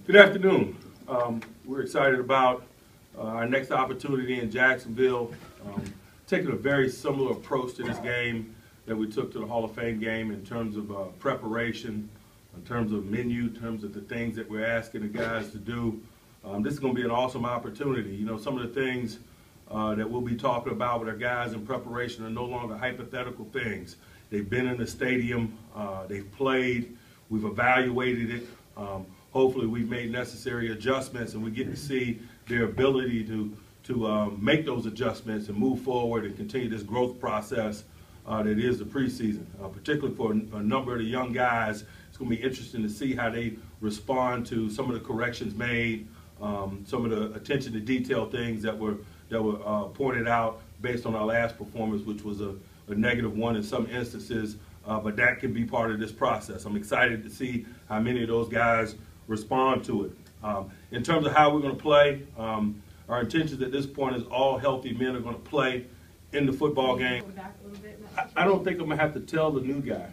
Good afternoon. We're excited about our next opportunity in Jacksonville, taking a very similar approach to this game that we took to the Hall of Fame game in terms of preparation, in terms of menu, in terms of the things that we're asking the guys to do. This is going to be an awesome opportunity. You know, some of the things that we'll be talking about with our guys in preparation are no longer hypothetical things. They've been in the stadium, they've played, we've evaluated it. Hopefully we've made necessary adjustments, and we get to see their ability to make those adjustments and move forward and continue this growth process that is the preseason. Particularly for a number of the young guys, it's going to be interesting to see how they respond to some of the corrections made, some of the attention to detail things that were pointed out based on our last performance, which was a -1 in some instances, but that can be part of this process. I'm excited to see how many of those guys respond to it. In terms of how we're going to play, our intentions at this point is all healthy men are going to play in the football game. I don't think I'm going to have to tell the new guy.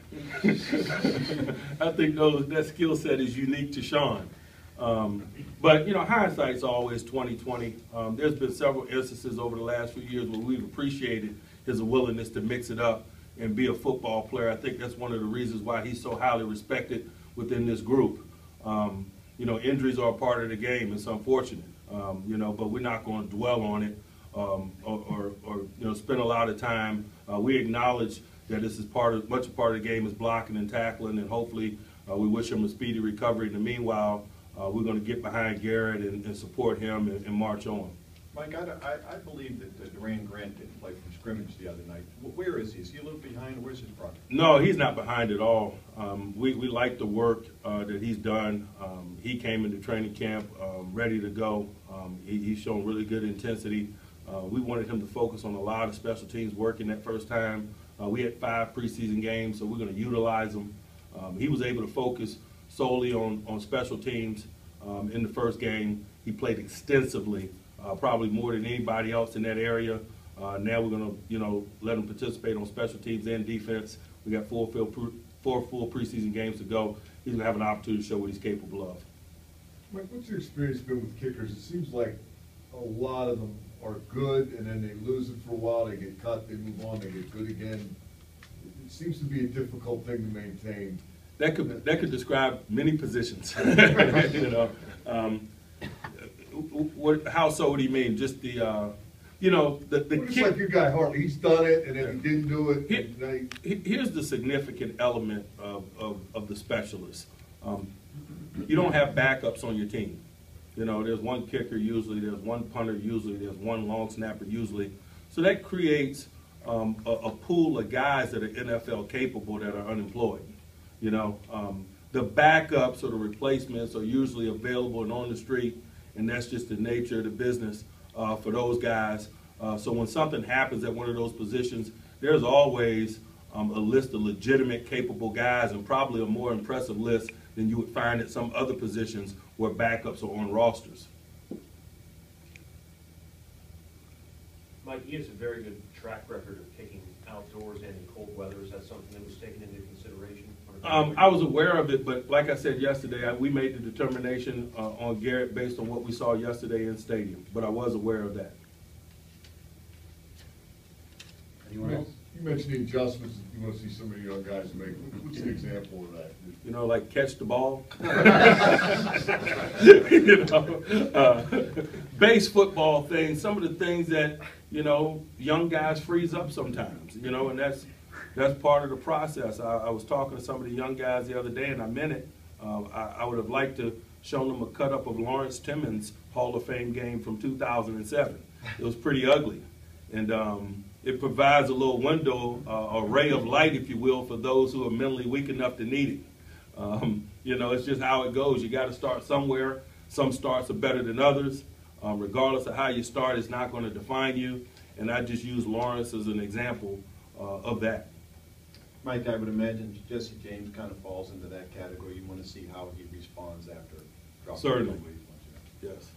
I think that skill set is unique to Sean. But, you know, hindsight's always 20/20. There's been several instances over the last few years where we've appreciated his willingness to mix it up and be a football player. I think that's one of the reasons why he's so highly respected within this group. You know, injuries are a part of the game. It's unfortunate, you know, but we're not going to dwell on it or you know, spend a lot of time. We acknowledge that this is much a part of the game is blocking and tackling, and hopefully we wish him a speedy recovery. In the meanwhile, we're going to get behind Garrett and support him and march on. Mike, I believe that Duran Grant didn't play from scrimmage the other night. Where is he? Is he a little behind? Where's his progress? No, he's not behind at all. We like the work that he's done. He came into training camp ready to go. He's shown really good intensity. We wanted him to focus on a lot of special teams work in that first time. We had 5 preseason games, so we're going to utilize him. He was able to focus solely on special teams in the first game. He played extensively. Probably more than anybody else in that area. Now we're going to, you know, let him participate on special teams and defense. We got 4 full preseason games to go. He's going to have an opportunity to show what he's capable of. Mike, what's your experience been with kickers? It seems like a lot of them are good, and then they lose it for a while. They get cut, they move on, they get good again. It seems to be a difficult thing to maintain. That could describe many positions. You know. How so? What do you mean? Just the, you know, the It's like your guy Hartley. He's done it, and then he didn't do it. Here's the significant element of the specialists. You don't have backups on your team. You know, there's one kicker usually, there's one punter usually, there's one long snapper usually. So that creates a pool of guys that are NFL capable that are unemployed. You know, the backups or the replacements are usually available and on the street. And that's just the nature of the business for those guys. So when something happens at one of those positions, there's always a list of legitimate, capable guys, and probably a more impressive list than you would find at some other positions where backups are on rosters. Mike, he has a very good track record of kicking outdoors and in cold weather. Is that something that was taken into consideration? I was aware of it, but like I said yesterday, we made the determination on Garrett based on what we saw yesterday in stadium. But I was aware of that. Anyone else? You mentioned the adjustments that you want to see some of the young guys make. What's an example of that? You know, like catch the ball. You know, base football things. Some of the things that, you know, young guys freeze up sometimes. You know, and that's part of the process. I was talking to some of the young guys the other day, and I meant it. I would have liked to show them a cut-up of Lawrence Timmons' Hall of Fame game from 2007. It was pretty ugly. And it provides a little window, a ray of light, if you will, for those who are mentally weak enough to need it. You know, it's just how it goes. You got to start somewhere. Some starts are better than others. Regardless of how you start, it's not going to define you. And I just use Lawrence as an example of that. Mike, I would imagine Jesse James kind of falls into that category. You want to see how he responds after dropping. Certainly. Yes.